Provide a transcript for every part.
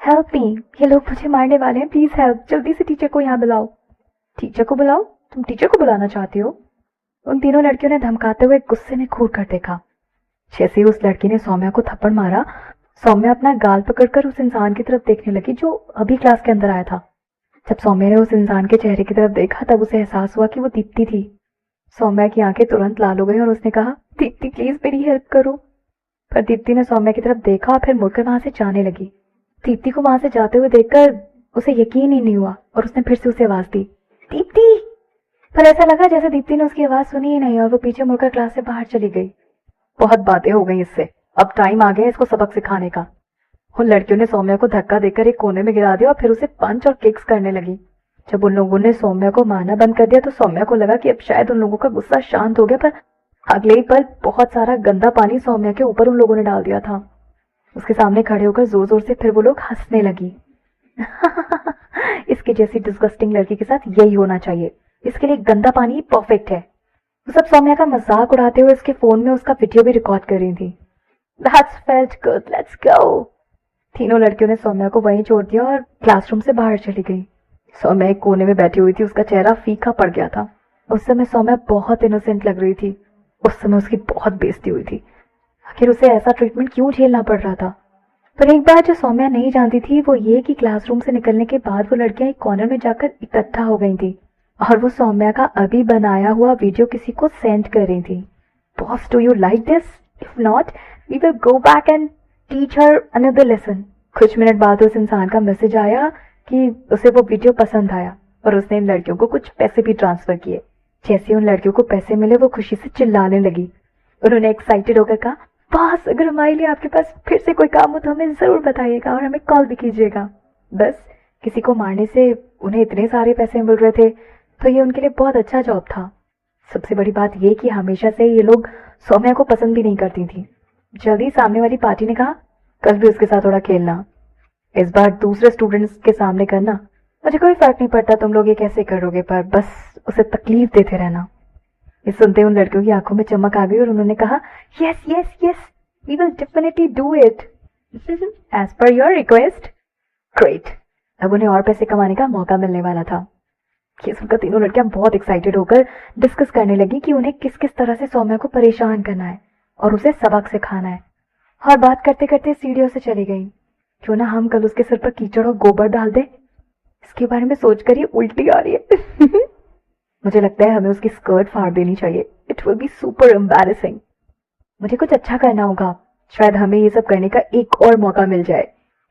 Help me, ये लोग मुझे मारने वाले हैं, प्लीज हेल्प, जल्दी से टीचर को यहाँ बुलाओ। टीचर को बुलाओ? तुम टीचर को बुलाना चाहती हो? उन तीनों लड़कियों ने धमकाते हुए गुस्से में घूर कर देखा। जैसे ही उस लड़की ने सौम्या को थप्पड़ मारा, सौम्या अपना गाल पकड़कर उस इंसान की तरफ देखने लगी जो अभी क्लास के अंदर आया था। जब सौम्या ने उस इंसान के चेहरे की तरफ देखा तब उसे एहसास हुआ कि वो दीप्ति थी। सौम्या की आंखें तुरंत लाल हो गई और उसने कहा, दीप्ति प्लीज मेरी हेल्प करो। पर दीप्ति ने सौम्या की तरफ देखा और फिर मुड़कर वहां से जाने लगी। दीप्ति को वहां से जाते हुए देखकर उसे यकीन ही नहीं हुआ और उसने फिर से उसे आवाज दी, दीप्ति। पर ऐसा लगा जैसे दीप्ति ने उसकी आवाज सुनी ही नहीं और वो पीछे मुड़कर क्लास से बाहर चली गई। बहुत बातें हो गई इससे, अब टाइम आ गया इसको सबक सिखाने का। उन लड़कियों ने सौम्या को धक्का देकर एक कोने में गिरा दिया और फिर उसे पंच और किक्स करने लगी। जब उन लोगों ने सौम्या को मारना बंद कर दिया तो सौम्या को लगा कि अब शायद उन लोगों का गुस्सा शांत हो गया, पर अगले ही पल बहुत सारा गंदा पानी सौम्या के ऊपर उन लोगों ने डाल दिया था। उसके सामने खड़े होकर जोर जोर से फिर वो लोग हंसने लगी। इसके जैसी डिस्गस्टिंग लड़की के साथ यही होना चाहिए, इसके लिए गंदा पानी परफेक्ट है। वो सब सौम्या का मजाक उड़ाते हुए उसके फोन में उसका वीडियो भी रिकॉर्ड कर रही थी। That's felt good, let's go। तीनों लड़कियों ने सौम्या को वहीं छोड़ दिया और क्लासरूम से बाहर चली गई। सौम्या एक कोने में बैठी हुई थी, उसका चेहरा फीका पड़ गया था। उस समय सौम्या बहुत इनोसेंट लग रही थी। उस समय उसकी बहुत बेइज्जती हुई थी। आखिर उसे ऐसा ट्रीटमेंट क्यों झेलना पड़ रहा था? पर एक बात जो सौम्या नहीं जानती थी वो ये कि क्लासरूम से निकलने के बाद वो लड़कियां एक कॉर्नर में जाकर इकट्ठा हो गई थी और वो सौम्या का अभी बनाया हुआ वीडियो किसी को सेंड कर रही थी। Boss, do you like this? If not, we will go back and teach her another lesson. कुछ मिनट बाद उस इंसान का मैसेज आया कि उसे वो वीडियो पसंद आया और उसने इन लड़कियों को कुछ पैसे भी ट्रांसफर किए। जैसे उन लड़कियों को पैसे मिले वो खुशी से चिल्लाने लगी। उन्होंने एक्साइटेड होकर कहा, बॉस अगर हमारे लिए आपके पास फिर से कोई काम हो तो हमें जरूर बताइएगा और हमें कॉल भी कीजिएगा। बस किसी को मारने से उन्हें इतने सारे पैसे मिल रहे थे तो ये उनके लिए बहुत अच्छा जॉब था। सबसे बड़ी बात ये कि हमेशा से ये लोग सौम्या को पसंद भी नहीं करती थी। जल्दी सामने वाली पार्टी ने कहा, कल भी उसके साथ थोड़ा खेलना, इस बार दूसरे स्टूडेंट्स के सामने करना। मुझे कोई फर्क नहीं पड़ता तुम लोग ये कैसे करोगे, पर बस उसे तकलीफ देते रहना। ये सुनते उन लड़कियों की आंखों में चमक आ गई और उन्होंने कहा, yes yes yes, we will definitely do it as per your request. Great, अब उन्हें और पैसे कमाने का मौका मिलने वाला था। ये सुनकर तीनों लड़कियां बहुत एक्साइटेड होकर डिस्कस करने लगी कि उन्हें किस किस तरह से सौम्या को परेशान करना है और उसे सबक सिखाना है। और बात करते करते सीढ़ियों से चली गई। क्यों ना हम कल उसके सिर पर कीचड़ और गोबर डाल दे। इसके बारे में सोचकर ये उल्टी आ रही है। मुझे लगता है हमें उसकी स्कर्ट फाड़ देनी चाहिए। It will be super embarrassing. मुझे कुछ अच्छा करना होगा, शायद हमें ये सब करने का एक और मौका मिल जाए।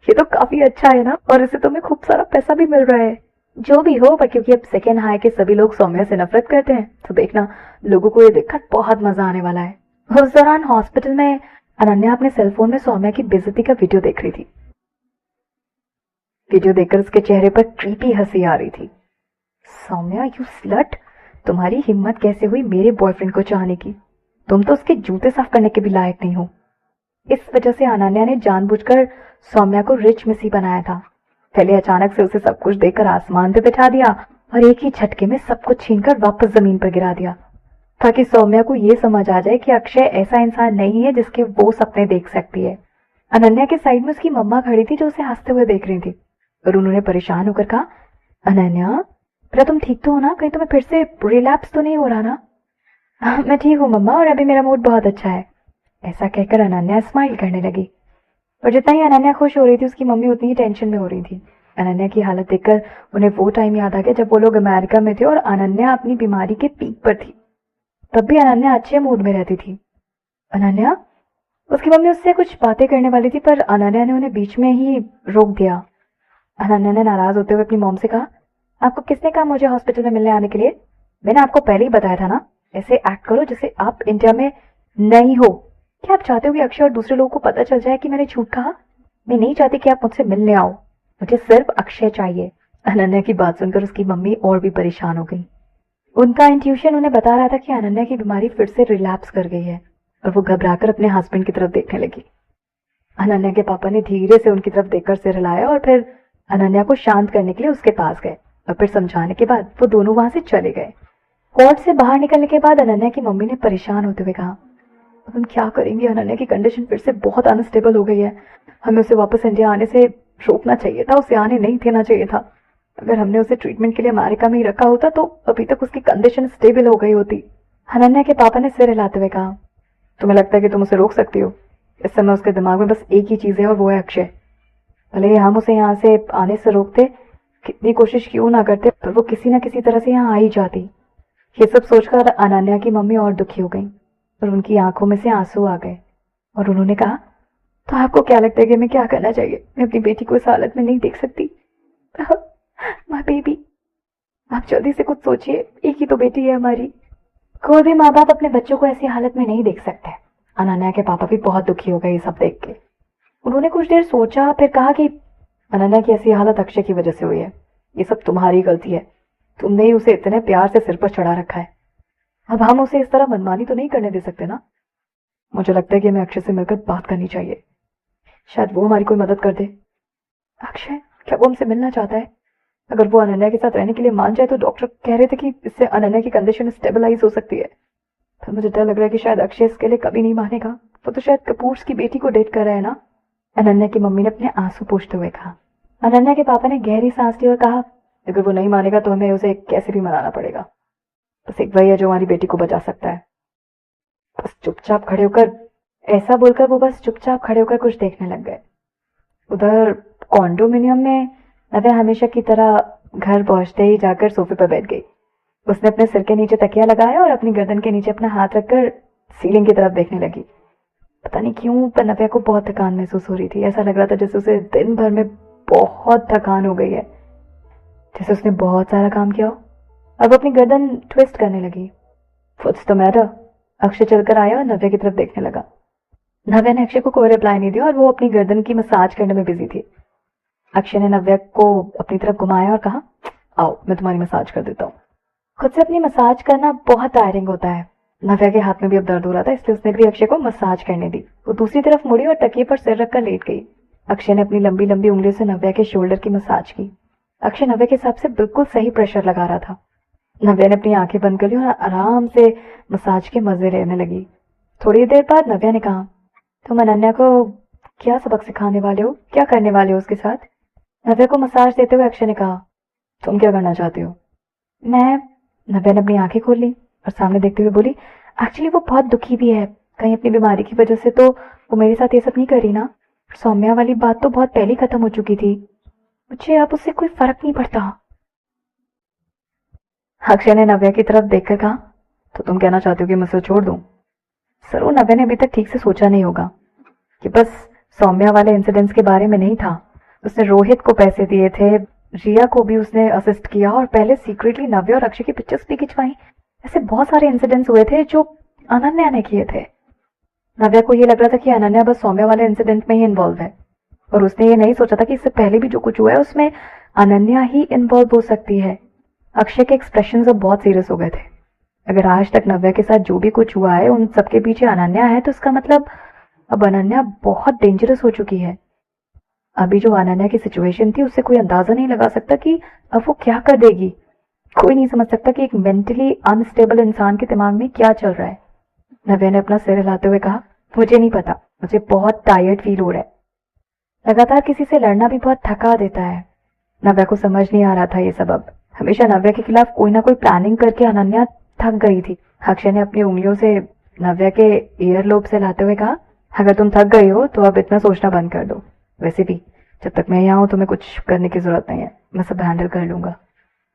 ये तो काफी अच्छा है ना, और इससे तो हमें खूब सारा पैसा भी मिल रहा है। जो भी हो, पर क्योंकि अब सेकेंड हाई के सभी लोग सौम्या से नफरत करते हैं तो देखना लोगों को ये देखकर बहुत मजा आने वाला है। उस दौरान हॉस्पिटल में अनन्या अपने सेलफोन में सौम्या की बेइज्जती का वीडियो देख रही थी। वीडियो देखकर उसके चेहरे पर क्रीपी हंसी आ रही थी। सौम्या, यू स्लट, तुम्हारी हिम्मत कैसे हुई मेरे बॉयफ्रेंड को चाहने की? तुम तो उसके जूते साफ करने के भी लायक नहीं हो। इस वजह से अनन्या ने जानबूझकर सौम्या को रिच मिसी बनाया था। पहले अचानक से उसे सब कुछ देकर आसमान पे बिठा दिया और एक ही झटके में सब कुछ छीनकर वापस जमीन पर गिरा दिया, ताकि सौम्या को ये समझ आ जाए कि अक्षय ऐसा इंसान नहीं है जिसके वो सपने देख सकती है। अनन्या के साइड में उसकी मम्मा खड़ी थी जो उसे हंसते हुए देख रही थी और उन्होंने परेशान होकर कहा, अनन्या बेटा तुम ठीक तो हो ना? कहीं तुम्हें फिर से रिलैप्स तो नहीं हो रहा ना? मैं ठीक हूँ मम्मा, और अभी मेरा मूड बहुत अच्छा है। ऐसा कहकर अनन्या स्माइल करने लगी। और जितना ही अनन्या खुश हो रही थी उसकी मम्मी उतनी ही टेंशन में हो रही थी। अनन्या की हालत देखकर उन्हें वो टाइम याद आ गया जब वो लोग अमेरिका में थे और अनन्या अपनी बीमारी के पीक पर थी। तब भी अनन्या अच्छे मूड में रहती थी। अनन्या, उसकी मम्मी उससे कुछ बातें करने वाली थी पर अनन्या ने उन्हें बीच में ही रोक दिया। अनन्या ने नाराज होते हुए अपनी मॉम से कहा, आपको किसने कहा मुझे हॉस्पिटल में मिलने आने के लिए? मैंने आपको पहले ही बताया था ना, ऐसे एक्ट करो जैसे आप इंडिया में नहीं हो। क्या आप चाहते हो कि अक्षय और दूसरे लोगों को पता चल जाए कि मैंने झूठ कहा? मैं नहीं चाहती कि आप मुझसे मिलने आओ, मुझे सिर्फ अक्षय चाहिए। अनन्या की बात सुनकर उसकी मम्मी और भी परेशान हो गई। उनका इंट्यूशन उन्हें बता रहा था कि अनन्या की बीमारी फिर से रिलैप्स कर गई है और वो घबराकर अपने हस्बैंड की तरफ देखने लगी। अनन्या के पापा ने धीरे से उनकी तरफ देखकर सिर हिलाया और फिर अनन्या को शांत करने के लिए उसके पास गए और फिर समझाने के बाद वो दोनों वहां से चले गए। वार्ड से बाहर निकलने के बाद अनन्या की मम्मी ने परेशान होते हुए कहा, हम क्या करेंगे? अनन्या की कंडीशन फिर से बहुत अनस्टेबल हो गई है, हमें उसे वापस इंडिया आने से रोकना चाहिए था, उसे आने नहीं देना चाहिए था। अगर हमने उसे ट्रीटमेंट के लिए अमेरिका में ही रखा होता तो अभी तक उसकी कंडीशन स्टेबल हो गई होती। अनन्या के पापा ने सिर हिलाते हुए कहा, तुम्हें लगता है कि तुम उसे रोक सकती हो? इस समय उसके दिमाग में बस एक ही चीज है और वो है अक्षय। भले ही हम उसे यहाँ से आने से रोकते, कितनी कोशिश क्यों ना करते, पर वो किसी ना किसी तरह से यहाँ आ ही जाती। ये सब सोचकर अनन्या की मम्मी और दुखी हो गई और उनकी आंखों में से आंसू आ गए और उन्होंने कहा, तो आपको क्या लगता है कि हमें क्या करना चाहिए? मैं अपनी बेटी को इस हालत में नहीं देख सकती। माय बेबी, आप जल्दी से कुछ सोचिए, एक ही तो बेटी है हमारी। कोई भी माँ बाप अपने बच्चों को ऐसी हालत में नहीं देख सकते। अनन्या के पापा भी बहुत दुखी हो गए ये सब देख के। उन्होंने कुछ देर सोचा, फिर कहा कि अनन्या की ऐसी हालत अक्षय की वजह से हुई है। ये सब तुम्हारी गलती है। तुमने ही उसे इतने प्यार से सिर पर चढ़ा रखा है। अब हम उसे इस तरह मनमानी तो नहीं करने दे सकते ना। मुझे लगता है कि हमें अक्षय से मिलकर बात करनी चाहिए, शायद वो हमारी कोई मदद कर दे। अक्षय, क्या वो हमसे मिलना चाहता है? अगर वो अनन्या के साथ रहने के लिए मान जाए तो डॉक्टर कह रहे थे कि इससे अनन्या की कंडीशन स्टेबलाइज हो सकती है। पर मुझे डर लग रहा है कि शायद अक्षय इसके लिए कभी नहीं मानेगा। वो तो शायद कपूर्स की बेटी को डेट कर रहा है ना। अनन्या की मम्मी ने अपने आंसू पोंछते हुए कहा। अनन्या के पापा ने गहरी सांस ली और कहा, अगर वो नहीं मानेगा तो हमें उसे कैसे भी मनाना पड़ेगा। बस एक वही है जो हमारी बेटी को बचा सकता है। बस चुपचाप खड़े होकर, ऐसा बोलकर वो बस चुपचाप खड़े होकर कुछ देखने लग गए। उधर कॉन्डोमिनियम में नव्या हमेशा की तरह घर पहुंचते ही जाकर सोफे पर बैठ गई। उसने अपने सिर के नीचे तकिया लगाया और अपनी गर्दन के नीचे अपना हाथ रखकर सीलिंग की तरफ देखने लगी। पता नहीं क्यों पर नव्या को बहुत थकान महसूस हो रही थी। ऐसा लग रहा था जैसे उसे दिन भर में बहुत थकान हो गई है, जैसे उसने बहुत सारा काम किया हो। अब अपनी गर्दन ट्विस्ट करने लगी। What's the matter? अक्षय चलकर आया और नव्या की तरफ देखने लगा। नव्या ने अक्षय को कोई रिप्लाई नहीं दिया और वो अपनी गर्दन की मसाज करने में बिजी थी। अक्षय ने नव्या को अपनी तरफ घुमाया और कहा, आओ मैं तुम्हारी मसाज कर देता हूँ। खुद से अपनी मसाज करना बहुत टायरिंग होता है। नव्या के हाथ में भी अब दर्द हो रहा था, इसलिए उसने भी अक्षय को मसाज करने दी। वो दूसरी तरफ मुड़ी और तकिए पर सिर रखकर लेट गई। अक्षय ने अपनी लंबी लंबी उंगलियों से नव्या के शोल्डर की मसाज की। अक्षय नव्या के हिसाब से बिल्कुल सही प्रेशर लगा रहा था। नव्या ने अपनी आंखें बंद कर ली और आराम से मसाज के मजे लेने लगी। थोड़ी देर बाद नव्या ने कहा, तुम अनन्या को क्या सबक सिखाने वाले हो, क्या करने वाले हो उसके साथ? नव्या को मसाज देते हुए अक्षय ने कहा, तुम क्या करना चाहते हो? मैं, नव्या ने अपनी आंखें खोल ली और सामने देखते हुए बोली, एक्चुअली वो बहुत दुखी भी है। कहीं अपनी बीमारी की वजह से तो वो मेरे साथ ये सब नहीं कर रही ना। सौम्या वाली बात तो बहुत पहले खत्म हो चुकी थी। मुझे अब उससे कोई फर्क नहीं पड़ता। अक्षय ने नव्या की तरफ देखकर कहा, तो तुम कहना चाहते हो कि मैं उसे छोड़ दूं? सर, नव्या ने अभी तक ठीक से सोचा नहीं होगा कि बस सौम्या वाले इंसिडेंट्स के बारे में नहीं था। उसने रोहित को पैसे दिए थे, रिया को भी उसने असिस्ट किया और पहले सीक्रेटली नव्या और अक्षय की पिक्चर्स भी खिंचवाई। ऐसे बहुत सारे इंसिडेंट्स हुए थे जो अनन्या ने किए थे। नव्या को ये लग रहा था कि अनन्या बस सौम्या वाले इंसिडेंट में ही इन्वॉल्व है और उसने ये नहीं सोचा था कि इससे पहले भी जो कुछ हुआ है उसमें अनन्या ही इन्वॉल्व हो सकती है। अक्षय के एक्सप्रेशंस अब बहुत सीरियस हो गए थे। अगर आज तक नव्या के साथ जो भी कुछ हुआ है उन सबके पीछे अनन्या है, तो इसका मतलब अब अनन्या बहुत डेंजरस हो चुकी है। अभी जो अनन्या की सिचुएशन थी उससे कोई अंदाजा नहीं लगा सकता कि अब वो क्या कर देगी। कोई नहीं समझ सकता कि एक मेंटली अनस्टेबल इंसान के दिमाग में क्या चल रहा है। नव्या ने अपना सिर हिलाते हुए कहा, मुझे नहीं पता, मुझे बहुत टायर्ड फील हो रहा है। लगातार किसी से लड़ना भी बहुत थका देता है। नव्या को समझ नहीं आ रहा था ये सबब। हमेशा नव्या के खिलाफ कोई ना कोई प्लानिंग करके अनन्या थक गई थी। अक्षय ने अपनी उंगलियों से नव्या के ईयरलोब से लाते हुए कहा, अगर तुम थक गई हो तो अब इतना सोचना बंद कर दो। वैसे भी जब तक मैं यहाँ हूँ तुम्हें कुछ करने की जरूरत नहीं है, मैं सब हैंडल कर लूंगा।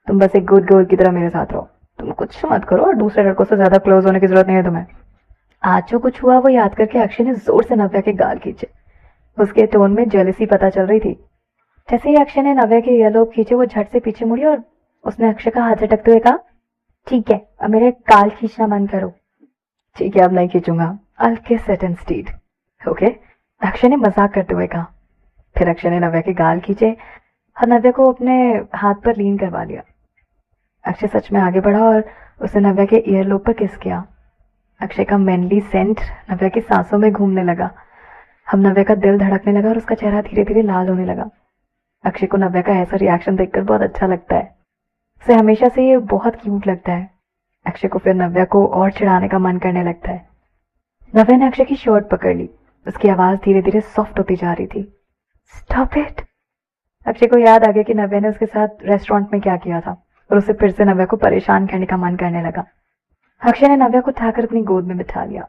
तुम बस एक गुड गर्ल की तरह मेरे साथ रहो, तुम कुछ मत करो और दूसरे लड़कों से ज्यादा क्लोज होने की जरूरत नहीं है तुम्हें। आज जो कुछ हुआ वो याद करके अक्षय ने जोर से नव्या के गाल खींचे। उसके टोन में जेलसी पता चल रही थी। जैसे ही अक्षय ने नव्या के ईयरलोब खींचे वो झट से पीछे मुड़ी और उसने अक्षय का हाथ झटकते हुए कहा, ठीक है अब मेरे गाल खींचना बंद करो। ठीक है अब नहीं खींचूंगा, I'll kiss it instead. Okay, Akshay ने मजाक करते हुए कहा। फिर अक्षय ने नव्या के गाल खींचे और नव्या को अपने हाथ पर लीन करवा लिया। अक्षय सच में आगे बढ़ा और उसने नव्या के ईयरलोब पर किस किया। अक्षय का मैनली सेंट नव्या की सांसों में घूमने लगा। हम नव्या का दिल धड़कने लगा और उसका चेहरा धीरे धीरे लाल होने लगा। अक्षय को नव्या का ऐसा रिएक्शन देखकर बहुत अच्छा लगता है। उसे हमेशा से ये बहुत क्यूट लगता है। अक्षय को फिर नव्या को और चिढ़ाने का मन करने लगता है। नव्या ने अक्षय की शर्ट पकड़ ली। उसकी आवाज धीरे धीरे सॉफ्ट होती जा रही थी। स्टॉप इट, अक्षय को याद आ गया कि नव्या ने उसके साथ रेस्टोरेंट में क्या किया था और उसे फिर से नव्या को परेशान करने का मन करने लगा। अक्षय ने नव्या को उठाकर अपनी गोद में बिठा लिया।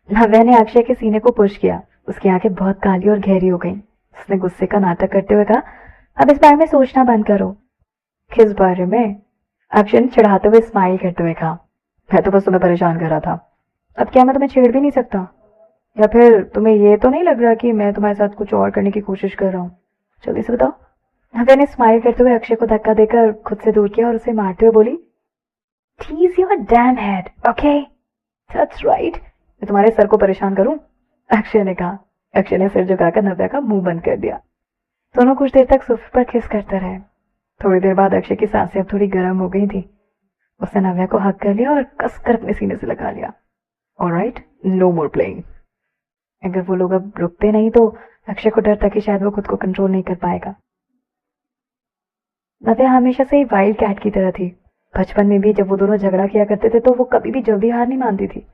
नव्या ने अक्षय के सीने को पुश किया। उसकी आंखें बहुत काली और गहरी हो गईं। उसने गुस्से का नाटक करते हुए कहा, अब इस बारे में सोचना बंद करो। किस बारे में? अक्षय ने चिढ़ाते हुए स्माइल करते हुए कहा, मैं तो बस तुम्हें परेशान कर रहा था। अब क्या मैं तुम्हें छेड़ भी नहीं सकता? या फिर तुम्हें ये तो नहीं लग रहा कि मैं तुम्हारे साथ कुछ और करने की कोशिश कर रहा हूँ? जल्दी से बताओ। नव्या ने स्माइल करते हुए अक्षय को धक्का देकर खुद से दूर किया और उसे मारते हुए बोली, Tease your damn head, okay? That's right. मैं तुम्हारे सर को परेशान करूं? अक्षय ने कहा। अक्षय ने सिर झुकाकर नव्या का मुंह बंद कर दिया। दोनों कुछ देर तक सोफे पर किस करते रहे। थोड़ी देर बाद अक्षय की सांसें अब थोड़ी गर्म हो गई थी। उसने नव्या को हक कर लिया और कसकर अपने सीने से लगा लिया। ऑलराइट, नो मोर प्लेइंग। अगर वो लोग अब रुकते नहीं तो अक्षय को डर था कि शायद वो खुद को कंट्रोल नहीं कर पाएगा। नव्या हमेशा से ही वाइल्ड कैट की तरह थी। बचपन में भी जब वो दोनों झगड़ा किया करते थे तो वो कभी भी जल्दी हार नहीं मानती थी।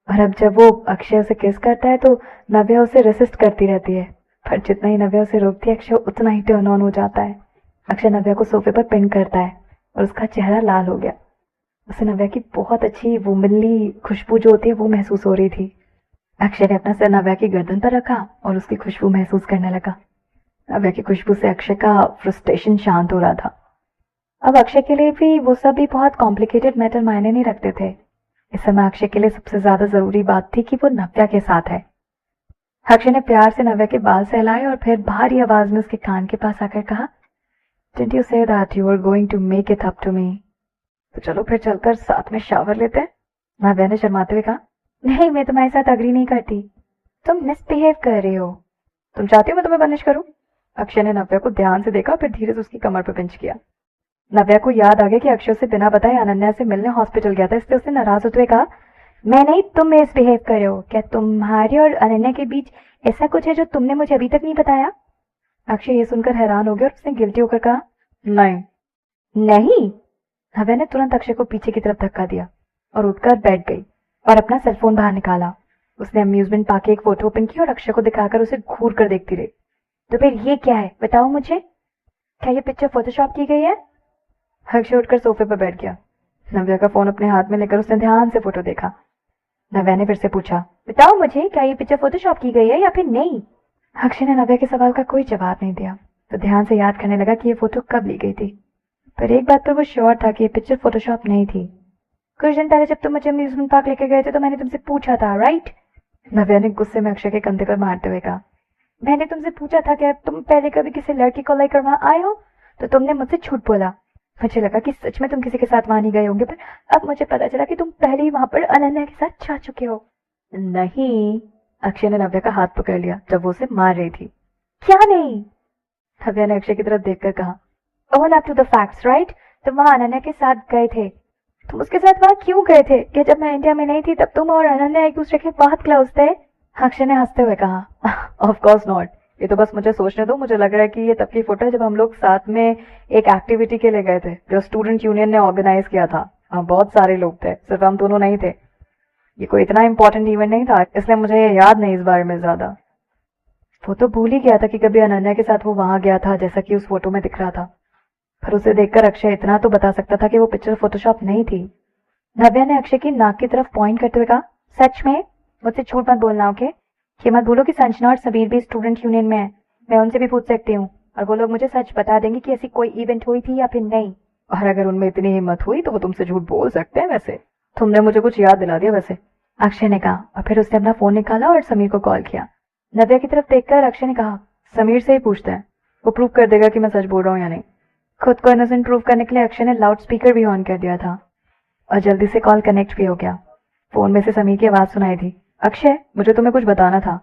और अब जब वो अक्षय उसे किस करता है तो नव्या उसे रेसिस्ट करती रहती है। पर जितना ही नव्या उसे रोकती है अक्षय उतना ही टर्न ऑन हो जाता है। अक्षय नव्या को सोफे पर पिन करता है और उसका चेहरा लाल हो गया। उसे नव्या की बहुत अच्छी वो मिली खुशबू जो होती है वो महसूस हो रही थी। अक्षय ने अपना सिर नव्या की गर्दन पर रखा और उसकी खुशबू महसूस करने लगा। नव्या की खुशबू से अक्षय का फ्रस्ट्रेशन शांत हो रहा था। अब अक्षय के लिए भी वो सब भी बहुत कॉम्प्लिकेटेड मैटर मायने नहीं रखते थे। इस समय अक्षय के लिए सबसे ज्यादा जरूरी बात थी कि वो नव्या के साथ है। अक्षय ने प्यार से नव्या के बाल सहलाए और फिर भारी आवाज में उसके कान के पास आकर कहा, Didn't you say that you were going to make it up to me? तो चलो फिर चलकर साथ में शावर लेते हैं। नव्या ने शर्माते हुए कहा, नहीं, मैं तुम्हारे साथ अग्री नहीं करती। तुम मिसबिहेव कर रही हो। तुम चाहती हो मैं तुम्हें पनिश करूं? अक्षय ने नव्या को ध्यान से देखा फिर धीरे से उसकी कमर पर पिंच किया। नव्या को याद आ गया कि अक्षय से बिना बताए अनन्या से मिलने हॉस्पिटल गया था, इसलिए उसने नाराज होते हुए कहा, मैं नहीं, तुम मिसबिहेव कर रहे हो। क्या तुम्हारे और अनन्या के बीच ऐसा कुछ है जो तुमने मुझे अभी तक नहीं बताया? अक्षय ये सुनकर हैरान हो गया और उसने गिल्टी होकर कहा, नहीं। नहीं? नव्या ने तुरंत अक्षय को पीछे की तरफ धक्का दिया और उठकर बैठ गई और अपना सेलफोन बाहर निकाला। उसने अम्यूजमेंट पार्क की एक फोटो ओपन की और अक्षय को दिखाकर उसे घूर कर देखती रही। तो फिर ये क्या है, बताओ मुझे। क्या ये पिक्चर फोटोशॉप की गई है? अक्षय उठकर सोफे पर बैठ गया। नव्या का फोन अपने हाथ में लेकर उसने ध्यान से फोटो देखा। नव्या ने फिर से पूछा, बताओ मुझे, क्या ये पिक्चर फोटोशॉप की गई है या फिर नहीं? अक्षय ने नव्या के सवाल का कोई जवाब नहीं दिया तो ध्यान से याद करने लगा कि ये फोटो कब ली गई थी। पर एक बात पर वो श्योर था कि ये पिक्चर फोटोशॉप नहीं थी। कुछ दिन पहले जब तुम मुझे अम्यूजमेंट पार्क लेके गए थे तो मैंने तुमसे पूछा था, राइट? नव्या ने गुस्से में अक्षय के कंधे पर मारते हुए कहा, मैंने तुमसे पूछा था कि तुम पहले कभी किसी लड़की को लेकर वहां आए हो, तो तुमने मुझसे झूठ बोला। मुझे लगा कि सच में तुम किसी के साथ वहां नहीं गए होंगे, पर अब मुझे पता चला कि तुम पहले ही वहां पर अनन्या के साथ जा चुके हो। नहीं। अक्षय ने नव्या का हाथ पकड़ लिया जब वो उसे मार रही थी। क्या नहीं? नव्या ने अक्षय की तरफ देखकर कहा, own up to the facts, right? तुम वहां अनन्या के साथ गए थे। तुम उसके साथ वहां क्यों गए थे? क्या जब मैं इंडिया में नहीं थी तब तुम और अनन्या एक दूसरे के बहुत क्लोज थे? अक्षय ने हंसते हुए कहा, ऑफ कोर्स नॉट। ये तो बस मुझे सोचने दो। मुझे लग रहा है कि ये तब की फोटो है जब हम लोग साथ में एक एक्टिविटी के लिए गए थे जो स्टूडेंट यूनियन ने ऑर्गेनाइज किया था। हम बहुत सारे लोग थे, सिर्फ हम दोनों नहीं थे। ये कोई इतना इंपॉर्टेंट इवेंट नहीं था, इसलिए मुझे याद नहीं इस बारे में ज्यादा। वो तो भूल ही गया था कि कभी अनन्या के साथ वो वहां गया था जैसा कि उस फोटो में दिख रहा था। पर उसे देखकर अक्षय इतना तो बता सकता था कि वो पिक्चर फोटोशॉप नहीं थी। नव्या ने अक्षय की नाक की तरफ पॉइंट करते हुए कहा, सच में? मुझसे झूठ मत बोलना, ओके? ये मत बोलो कि संजना और समीर भी स्टूडेंट यूनियन में है। मैं उनसे भी पूछ सकती हूँ और वो लोग मुझे सच बता देंगे कि ऐसी कोई इवेंट हुई थी या फिर नहीं। और अगर उनमें इतनी हिम्मत हुई तो वो तुमसे झूठ बोल सकते हैं। वैसे तुमने मुझे कुछ याद दिला दिया वैसे, अक्षय ने कहा और फिर उसने अपना फोन निकाला और समीर को कॉल किया। नव्या की तरफ देखकर अक्षय ने कहा, समीर से ही पूछते हैं, वो प्रूव कर देगा कि मैं सच बोल रहा हूँ या नहीं। खुद को इनोसेंट प्रूव करने के लिए अक्षय ने लाउड स्पीकर भी ऑन कर दिया था और जल्दी से कॉल कनेक्ट भी हो गया। फोन में से समीर की आवाज सुनाई थी, अक्षय, मुझे तुम्हें कुछ बताना था।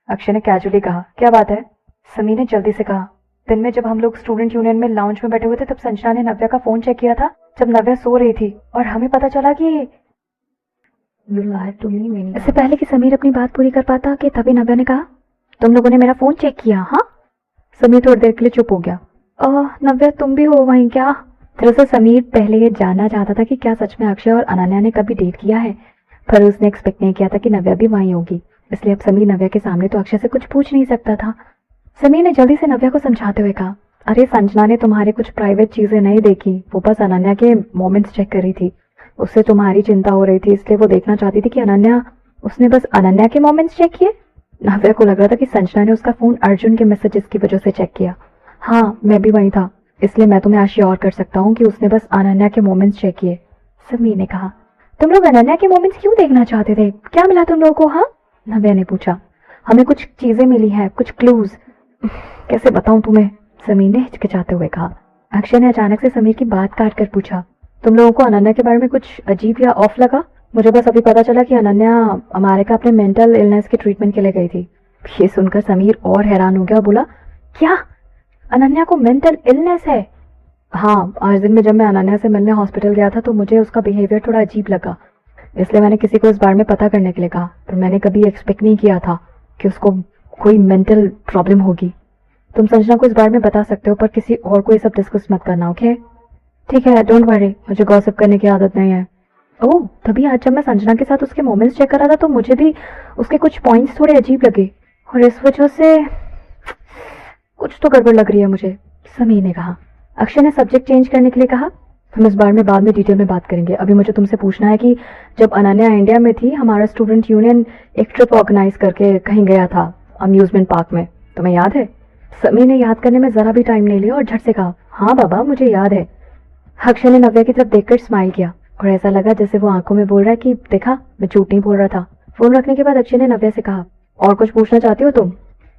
अक्षय ने कैजुअली कहा, क्या बात है? समीर ने जल्दी से कहा, दिन में जब हम लोग स्टूडेंट यूनियन में लाउंज में बैठे हुए थे तब संजना ने नव्या का फोन चेक किया था जब नव्या सो रही थी और हमें पता चला कि इससे पहले कि समीर अपनी बात पूरी कर पाता कि तभी नव्या ने कहा, तुम लोगों ने मेरा फोन चेक किया? हाँ। समीर थोड़ी देर के लिए चुप हो गया। नव्या, तुम भी हो वहीं क्या? दरअसल समीर पहले ये जानना चाहता था कि क्या सच में अक्षय और अनन्या ने कभी डेट किया है, पर उसने एक्सपेक्ट नहीं किया था कि नव्या भी वहीं होगी। इसलिए अब समीर नव्या के सामने तो अक्षय से कुछ पूछ नहीं सकता था। समीर ने जल्दी से नव्या को समझाते हुए कहा, अरे संजना ने तुम्हारे कुछ प्राइवेट चीजें नहीं देखी, वो बस अनन्या के मोमेंट्स चेक कर रही थी। उससे तुम्हारी चिंता हो रही थी, इसलिए वो देखना चाहती थी कि अनन्या, उसने बस अनन्या के मोमेंट्स चेक किए। नव्या को लग रहा था कि संजना ने उसका फोन अर्जुन के मैसेजेस की वजह से चेक किया। हाँ, मैं भी वही था, इसलिए मैं तुम्हें अश्योर कर सकता हूँ कि उसने बस अनन्या के मोमेंट्स चेक किए। समीर ने कहा। तुम लोग अनन्या के मोमेंट्स क्यों देखना चाहते थे? क्या मिला तुम लोगों को? हाँ, नव्या ने पूछा। हमें कुछ चीजें मिली हैं, कुछ क्लूज। कैसे बताऊं तुम्हें? समीर ने हिचकिचाते हुए कहा। अक्षय ने अचानक से समीर की बात काट कर पूछा, तुम लोगों को अनन्या के बारे में कुछ अजीब या ऑफ लगा? मुझे बस अभी पता चला कि अनन्या अमेरिका अपने मेंटल इलनेस के ट्रीटमेंट के लिए गई थी। ये सुनकर समीर और हैरान हो गया और बोला, क्या अनन्या को मेंटल इलनेस है? हाँ, आज दिन में जब मैं अनन्या से मिलने हॉस्पिटल गया था तो मुझे उसका बिहेवियर थोड़ा अजीब लगा, इसलिए मैंने किसी को इस बारे में पता करने के लिए कहा, पर मैंने कभी एक्सपेक्ट नहीं किया था कि उसको कोई मेंटल प्रॉब्लम होगी। तुम संजना को इस बारे में बता सकते हो, पर किसी और को ये सब डिस्कस मत करना, ओके? ठीक है, डोंट वरी, मुझे गॉसिप करने की आदत नहीं है। ओह, तभी आज जब मैं संजना के साथ उसके मोमेंट्स चेक कर रहा था तो मुझे भी उसके कुछ पॉइंट्स थोड़े अजीब लगे, और इस वजह से कुछ तो गड़बड़ लग रही है मुझे, समीर ने कहा। अक्षय ने सब्जेक्ट चेंज करने के लिए कहा, हम इस बारे में बाद में डिटेल में बात करेंगे, अभी मुझे तुमसे पूछना है कि जब अनन्या इंडिया में थी, हमारा स्टूडेंट यूनियन एक ट्रिप ऑर्गेनाइज करके कहीं गया था अम्यूजमेंट पार्क में, तुम्हें याद है? समीर ने याद करने में जरा भी टाइम नहीं लिया और झट से कहा, हाँ बाबा, मुझे याद है। अक्षय ने नव्या की तरफ देखकर स्माइल किया और ऐसा लगा जैसे वो आंखों में बोल रहा है कि देखा, मैं झूठ नहीं बोल रहा था। फोन रखने के बाद अक्षय ने नव्या से कहा, और कुछ पूछना चाहती हो तुम?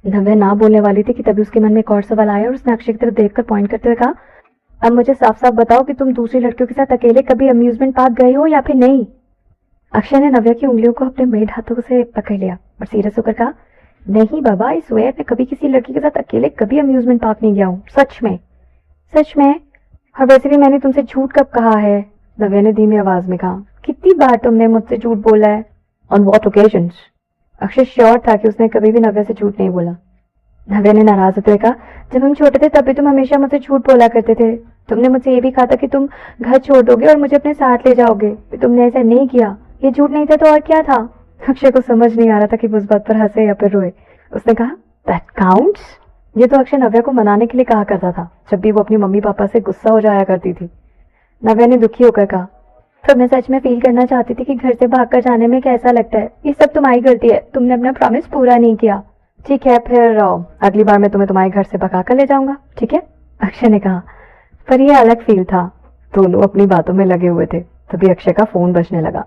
नव्या ना बोलने वाली थी कि तभी उसके मन में एक और सवाल आया और उसने अक्षय की तरफ देखकर पॉइंट करते हुए कहा, अब मुझे साफ साफ बताओ कि तुम दूसरी लड़कियों के साथ अकेले कभी अम्यूजमेंट पार्क गए हो या फिर नहीं? अक्षय ने नव्या की उंगलियों को अपने मेड हाथों से पकड़ लिया और सीरियस होकर कहा, नहीं बाबा, इस वे मैं कभी किसी लड़की के साथ अकेले कभी अम्यूजमेंट पार्क नहीं गया हूँ, सच में। सच में? और वैसे भी मैंने तुमसे झूठ कब कहा है? नव्या ने धीमी आवाज में कहा। कितनी बार तुमने मुझसे झूठ बोला है? On what occasions? Akshay sure था कि उसने कभी भी नव्या से झूठ नहीं बोला। नव्या ने नाराज होते हुए कहा, जब हम छोटे थे तब भी तुम हमेशा मुझसे झूठ बोला करते थे। तुमने मुझसे ये भी कहा था कि तुम घर छोड़ दोगे और मुझे अपने साथ ले जाओगे, तुमने ऐसा नहीं किया। ये झूठ नहीं था तो और क्या था? अक्षय को समझ नहीं आ रहा था कि उस बात पर हंसे या फिर रोए। उसने कहा, दैट काउंट्स? ये तो अक्षय नव्या को मनाने के लिए कहा करता था जब भी वो अपनी मम्मी पापा से गुस्सा हो जाया करती थी। नव्या ने दुखी होकर कहा, तो मैं सच में फील करना चाहती थी कि घर से भागकर जाने में कैसा लगता है। ये सब तुम्हारी गलती है, तुमने अपना प्रॉमिस पूरा नहीं किया। ठीक है, फिर अगली बार मैं तुम्हें तुम्हारे घर से भगा कर ले जाऊंगा, ठीक है? अक्षय ने कहा। पर यह अलग फील था, दोनों अपनी बातों में लगे हुए थे। तभी अक्षय का फोन बजने लगा।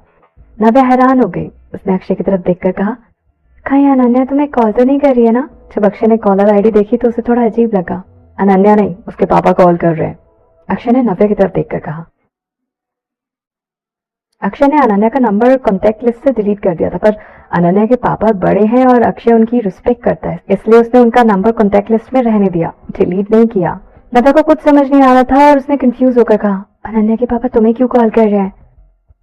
नव्या हैरान हो गई। उसने अक्षय की तरफ देखकर कहा, कहीं अनन्या तुम्हें कॉल तो नहीं कर रही है ना? जब अक्षय ने कॉलर आईडी देखी तो उसे थोड़ा अजीब लगा। अनन्या नहीं, उसके पापा कॉल कर रहे हैं, अक्षय ने नव्या की तरफ देखकर कहा। अक्षय ने अनन्या का नंबर कॉन्टेक्ट लिस्ट से डिलीट कर दिया था, पर अनन्या के पापा बड़े हैं और अक्षय उनकी रिस्पेक्ट करता है, इसलिए उसने उनका नंबर कॉन्टेक्ट लिस्ट में रहने दिया, डिलीट नहीं किया। नव्या को कुछ समझ नहीं आ रहा था और उसने कंफ्यूज होकर कहा, अनन्या के पापा तुम्हें क्यों कॉल कर रहे हैं?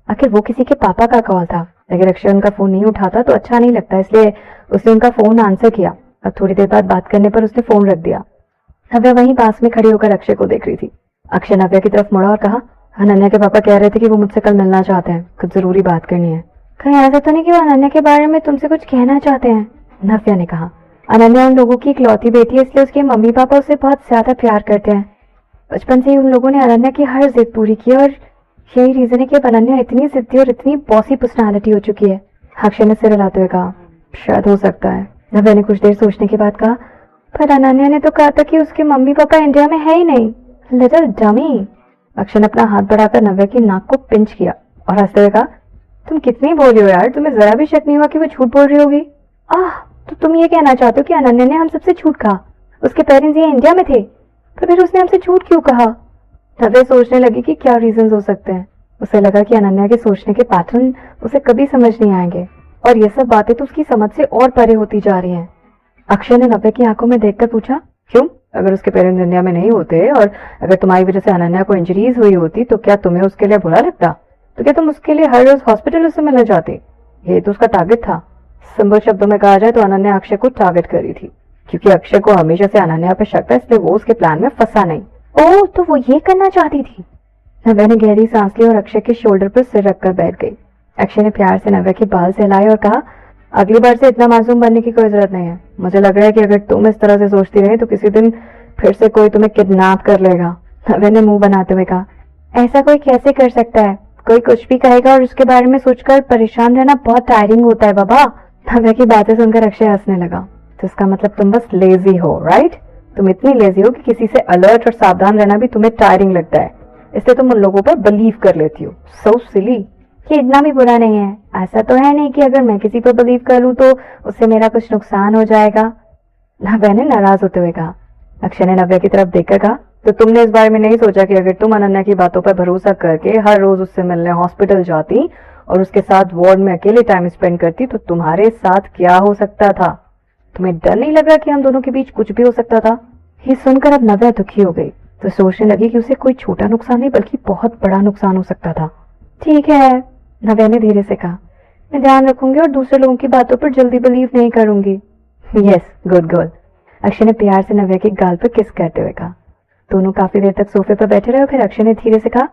आखिर वो किसी के पापा का कॉल था। अगर अक्षय उनका फोन नहीं उठाता तो अच्छा नहीं लगता, इसलिए उसने उनका फोन आंसर किया और थोड़ी देर बाद बात करने पर उसने फोन रख दिया। नव्या वहीं पास में खड़ी होकर अक्षय को देख रही थी। अक्षय नव्या की तरफ मुड़ा और कहा, अनन्या के पापा कह रहे थे कि वो मुझसे कल मिलना चाहते हैं, कुछ जरूरी बात करनी है। कहीं ऐसा तो नहीं कि वो अनन्या के बारे में तुमसे कुछ कहना चाहते हैं? नव्या ने कहा। अनन्या उन लोगों की इकलौती बेटी है, इसलिए उसके मम्मी पापा उसे बहुत ज्यादा प्यार करते हैं। बचपन से ही उन लोगों ने अनन्या की हर जिद पूरी की और यही रीजन है कि अब अनन्या इतनी जिद्दी और इतनी बॉसी पर्सनालिटी हो चुकी है। अक्षय ने सिर हिलाते हुए कहा, शायद हो सकता है। नव्या ने कुछ देर सोचने के बाद कहा, पर अनन्या ने तो कहा था कि उसके मम्मी पापा इंडिया में है ही नहीं। Little dummy. अक्षय ने अपना हाथ बढ़ाकर नव्या की नाक को पिंच किया और हंसते हुए कहा, तुम कितनी बोल रही हो यार, तुम्हें जरा भी शक नहीं हुआ कि वो झूठ बोल रही होगी? तो तुम ये कहना चाहते हो कि अनन्या ने हम सबसे झूठ कहा? उसके पेरेंट्स ये इंडिया में थे, तो फिर उसने हमसे झूठ क्यों कहा? नव्या सोचने लगी कि क्या रीजन हो सकते हैं। उसे लगा कि अनन्या के सोचने के पैटर्न उसे कभी समझ नहीं आएंगे और ये सब बातें तो उसकी समझ से और परे होती जा रही हैं। अक्षय ने नव्या की आंखों में देखकर पूछा, क्यों? अगर उसके पेरेंट्स इंडिया में नहीं होते और अगर तुम्हारी वजह से अनन्या को इंजरीज हुई होती तो क्या तुम्हें उसके लिए बुरा लगता? तो क्या तुम उसके लिए हर रोज हॉस्पिटल उससे मिलने जाती? ये तो उसका टारगेट था। सिंपल शब्दों में कहा जाए तो अनन्या अक्षय को टारगेट करी थी, क्योंकि अक्षय को हमेशा से अनन्या पे शक था, इसलिए वो उसके प्लान में फंसा नहीं। ओह, तो वो ये करना चाहती थी। नव्या ने गहरी सांस ली और अक्षय के शोल्डर पर सिर रखकर बैठ गई। अक्षय ने प्यार से नव्या के बाल सहलाए और कहा, अगली बार से इतना मासूम बनने की कोई जरूरत नहीं है। मुझे लग रहा है कि अगर तुम इस तरह से सोचती रही तो किसी दिन फिर से कोई तुम्हें किडनैप कर लेगा। नव्या ने मुंह बनाते हुए कहा, ऐसा कोई कैसे कर सकता है? कोई कुछ भी कहेगा और उसके बारे में सोचकर परेशान रहना बहुत टायरिंग होता है बाबा। नव्या की बातें सुनकर अक्षय हंसने लगा। तो इसका मतलब तुम बस लेजी हो, राइट? तुम इतनी लेजी हो कि किसी से अलर्ट और सावधान रहना भी तुम्हें टायरिंग लगता है, इसलिए तुम उन लोगों पर बिलीव कर लेती हो। सो सिली। ये इतना भी बुरा नहीं है। ऐसा तो है नहीं कि अगर मैं किसी पर बिलीव कर लूं तो उससे मेरा कुछ नुकसान हो जाएगा। नव्या ने नाराज होते हुए कहा। अक्षय ने नव्या की तरफ देखकर कहा, तो तुमने इस बारे में नहीं सोचा कि अगर तुम अनन्या की बातों पर भरोसा करके हर रोज उससे मिलने हॉस्पिटल जाती और उसके साथ वार्ड में अकेले टाइम स्पेंड करती तो तुम्हारे साथ क्या हो सकता था? तुम्हें डर नहीं लग रहा कि हम दोनों के बीच कुछ भी हो सकता था? ये सुनकर अब नव्या दुखी हो गई, तो सोचने लगी कि उसे कोई छोटा नुकसान नहीं बल्कि बहुत बड़ा नुकसान हो सकता था। ठीक है, नव्या ने धीरे से कहा, मैं ध्यान रखूंगी और दूसरे लोगों की बातों पर जल्दी बिलीव नहीं करूंगी। Yes, good girl. अक्षय ने प्यार से नव्या के गाल पर किस करते हुए कहा। दोनों काफी देर तक सोफे पर बैठे रहे और फिर अक्षय ने धीरे से कहा,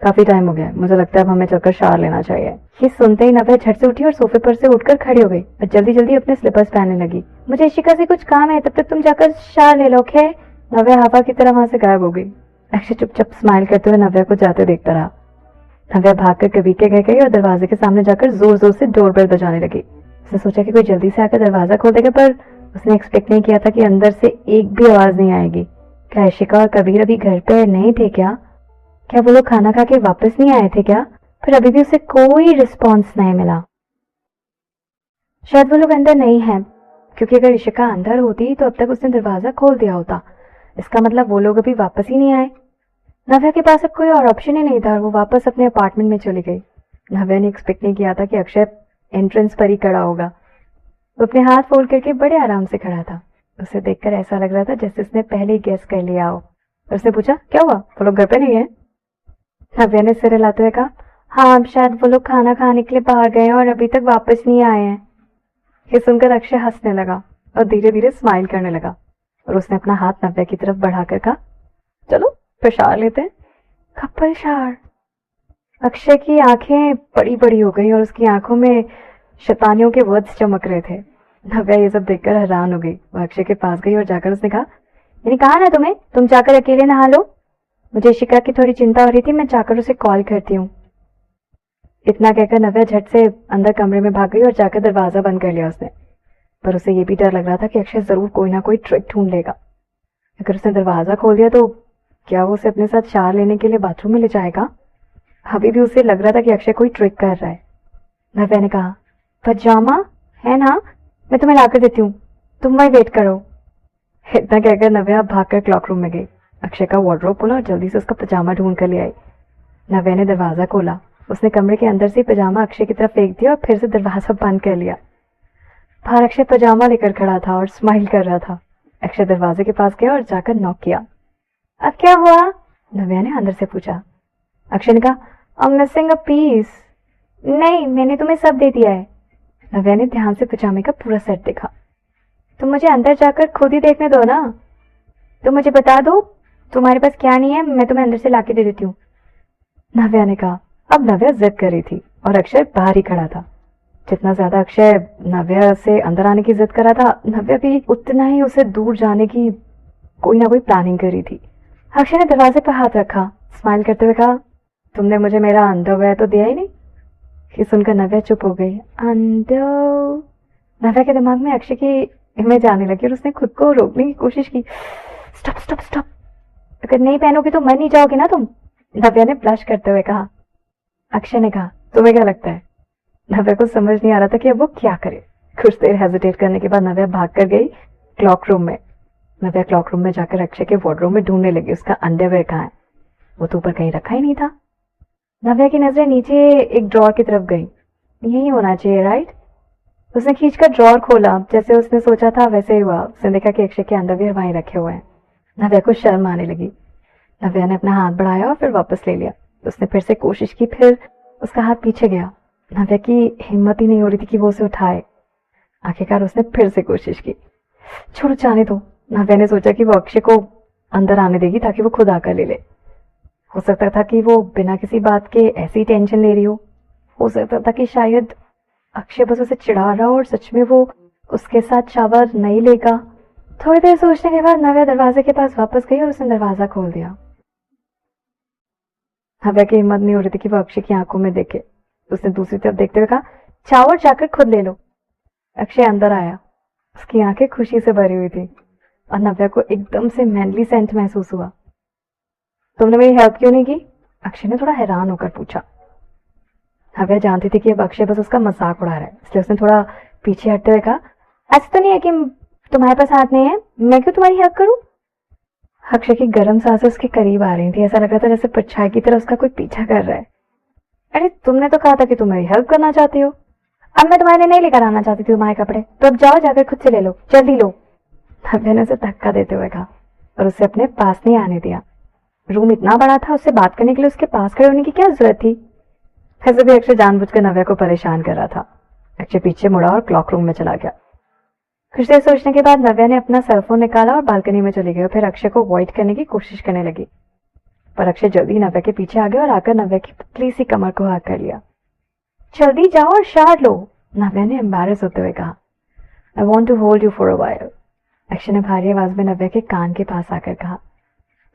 काफी टाइम हो गया, मुझे लगता है अब हमें चलकर शावर लेना चाहिए। ये सुनते ही नव्या झट से उठी और सोफे पर से उठकर खड़ी हो गई और जल्दी जल्दी अपने स्लीपर्स पहनने लगी। मुझे इशिका से कुछ काम है, तब तक तुम जाकर शावर ले लो, ओके? नव्या हवा की तरह वहां से गायब हो गई। अक्षय चुपचाप स्माइल करते हुए नव्या को जाते देखता रहा। नव्या भागकर कभी के घर गई और दरवाजे के सामने जाकर जोर जोर से डोरबेल बजाने लगी। उसने सोचा कि कोई जल्दी से आकर दरवाजा खोल देगा, पर उसने एक्सपेक्ट नहीं किया था कि अंदर से एक भी आवाज नहीं आएगी। क्या इशिका और कबीर अभी घर पे नहीं थे क्या? क्या वो लोग खाना खा के वापस नहीं आए थे क्या? फिर अभी भी उसे कोई रिस्पॉन्स नहीं मिला। शायद वो लोग अंदर नहीं है, क्योंकि अगर इशिका अंदर होती तो अब तक उसने दरवाजा खोल दिया होता। इसका मतलब वो लोग अभी वापस ही नहीं आए। नव्या के पास अब कोई और ऑप्शन ही नहीं था और वो वापस अपने अपार्टमेंट में चली गई। नव्या ने एक्सपेक्ट नहीं किया था कि अक्षय एंट्रेंस पर ही खड़ा होगा। वो अपने हाथ फोल्ड करके बड़े आराम से खड़ा था। उसे देखकर ऐसा लग रहा था जैसे उसने पहले ही गेस कर लिया हो। और उसने पूछा, क्या हुआ, वो लोग घर पे नहीं है? नव्या ने सिर हिलाते हुए कहा, हाँ, शायद वो लोग खाना खाने के लिए बाहर गए हैं और अभी तक वापस नहीं आए हैं। ये सुनकर अक्षय हंसने लगा और धीरे धीरे स्माइल करने लगा और उसने अपना हाथ नव्या की तरफ बढ़ाकर कहा, चलो फिर शावर लेते हैं। Couple shower. अक्षय की आंखें बड़ी बड़ी हो गई और उसकी आंखों में शैतानियों के वर्ड्स चमक रहे थे। नव्या ये सब देखकर हैरान हो गई। वो अक्षय के पास गई और जाकर उसने कहा, मैंने कहा ना तुम्हें, तुम जाकर अकेले नहा लो। मुझे इशिका की थोड़ी चिंता हो रही थी, मैं जाकर उसे कॉल करती हूँ। इतना कहकर नव्या झट से अंदर कमरे में भाग गई और जाकर दरवाजा बंद कर लिया उसने। पर उसे ये भी डर लग रहा था कि अक्षय जरूर कोई ना कोई ट्रिक ढूंढ लेगा। अगर उसने दरवाजा खोल दिया तो क्या वो उसे अपने साथ शावर लेने के लिए बाथरूम में ले जाएगा? अभी भी उसे लग रहा था कि अक्षय कोई ट्रिक कर रहा है। नव्या ने कहा, पजामा है ना, मैं तुम्हें लाकर देती हूँ, तुम वही वेट करो। इतना कहकर नव्या भागकर क्लॉक रूम में गई। अक्षय का वार्डरोब खोला और जल्दी से उसका पजामा ढूंढ कर ले आई। नव्या ने दरवाजा खोला। उसने कमरे के अंदर से पजामा अक्षय की तरफ फेंक दिया और फिर से दरवाजा बंद कर लिया। बाहर अक्षय पजामा लेकर खड़ा था और स्माइल कर रहा था। अक्षय दरवाजे के पास गया और जाकर नॉक किया। अब क्या हुआ? नव्या ने अंदर से पूछा। अक्षय ने कहा, I am missing a piece. नहीं, मैंने तुम्हें सब दे दिया है। नव्या ने ध्यान से पजामे का पूरा सेट देखा। तुम मुझे अंदर जाकर खुद ही देखने दो ना। तुम मुझे बता दो तुम्हारे पास क्या नहीं है, मैं तुम्हें अंदर से लाके दे देती हूँ, नव्या ने कहा। अब नव्या जिद कर रही थी और अक्षय बाहर ही खड़ा था। जितना ज्यादा अक्षय नव्या से अंदर आने की जिद कर रहा था, नव्या भी उतना ही उसे दूर जाने की कोई ना कोई प्लानिंग कर रही थी। अक्षय ने दरवाजे पर हाथ रखा, स्माइल करते हुए कहा, तुमने मुझे मेरा अंडरवेयर तो दिया ही नहीं। ये सुनकर नव्या चुप हो गई। अंडर। नव्या के दिमाग में अक्षय की इमेज आने लगी और उसने खुद को रोकने की कोशिश की। स्टॉप स्टॉप स्टॉप, अगर नहीं पहनोगे तो मर नहीं जाओगे ना तुम, नव्या ने ब्लश करते हुए कहा। अक्षय ने कहा, तुम्हें क्या लगता है? नव्या को समझ नहीं आ रहा था कि अब वो क्या करे। कुछ देर हेजिटेट करने के बाद नव्या भाग कर गई क्लॉक रूम में। नव्या क्लॉक रूम में जाकर अक्षय के वार्डरोब में ढूंढने लगी उसका अंडरवेयर कहाँ है। वो तो ऊपर कहीं रखा ही नहीं था। नव्या की नजरें नीचे एक ड्रॉर की तरफ गई। यही होना चाहिए, राइट? उसने खींचकर ड्रॉर खोला। जैसे उसने सोचा था वैसे ही हुआ। उसने देखा कि अक्षय के अंडरवेयर वहीं रखे हुए हैं। नव्या को शर्म आने लगी। नव्या ने अपना हाथ बढ़ाया और फिर वापस ले लिया। उसने फिर से कोशिश की, फिर उसका हाथ पीछे गया। नव्या की हिम्मत ही नहीं हो रही थी कि वो उसे उठाए। आखिरकार उसने फिर से कोशिश की। छोड़ो, जाने दो। नव्या ने सोचा कि वो अक्षय को अंदर आने देगी ताकि वो खुद आकर ले ले। हो सकता था कि वो बिना किसी बात के ऐसी टेंशन ले रही हो सकता था कि शायद अक्षय बस उसे चिढ़ा रहा हो और सच में वो उसके साथ शावर नहीं लेगा। थोड़ी देर सोचने के बाद नव्या दरवाजे के पास वापस गई और उसने दरवाजा खोल दिया। नव्या की हिम्मत नहीं हो रही थी कि वो अक्षय की आंखों में देखे। उसने दूसरी तरफ देखते हुए कहा, चावल जाकर खुद ले लो। अक्षय अंदर आया। उसकी आंखें खुशी से भरी हुई थी और नव्या को एकदम से मैनली सेंट महसूस हुआ। तुमने मेरी हेल्प क्यों नहीं की? अक्षय ने थोड़ा हैरान होकर पूछा। नव्या जानती थी कि अब अक्षय बस उसका मजाक उड़ा रहा है, इसलिए उसने थोड़ा पीछे हटते हुए कहा, ऐसा तो नहीं है कि तुम्हारे पास हाथ नहीं है, मैं क्यों तुम्हारी हेल्प करूं? अक्षय की गर्म सांसें उसके करीब आ रही थी। ऐसा लग रहा था जैसे परछाई की तरह उसका कोई पीछा कर रहा है। अरे तुमने तो कहा था कि तुम मेरी हेल्प करना चाहती हो। अब मैं तुम्हारे लिए नहीं लेकर आना चाहती थी तुम्हारे कपड़े, तो अब जाओ, जाकर खुद से ले लो, जल्दी लो। नव्या ने उसे धक्का देते हुए कहा और उसे अपने पास नहीं आने दिया। रूम इतना बड़ा था, उससे बात करने के लिए उसके पास खड़े होने की क्या जरूरत थी? वैसे भी अक्षय जानबूझकर नव्या को परेशान कर रहा था। अक्षय पीछे मुड़ा और क्लॉक रूम में चला गया। कुछ देर सोचने के बाद नव्या ने अपना सेलफोन निकाला और बालकनी में चली गई और फिर अक्षय को अवॉइड करने की कोशिश करने लगी, पर अक्षय जल्दी नव्या के पीछे आ गया और आकर नव्या की पतली सी कमर को हक कर लिया। जल्दी जाओ और शार लो, नव्या ने एम्बैरेस होते हुए कहा। I want to hold you for a while, Akshay ने भारी आवाज में नव्या के कान के पास आकर कहा।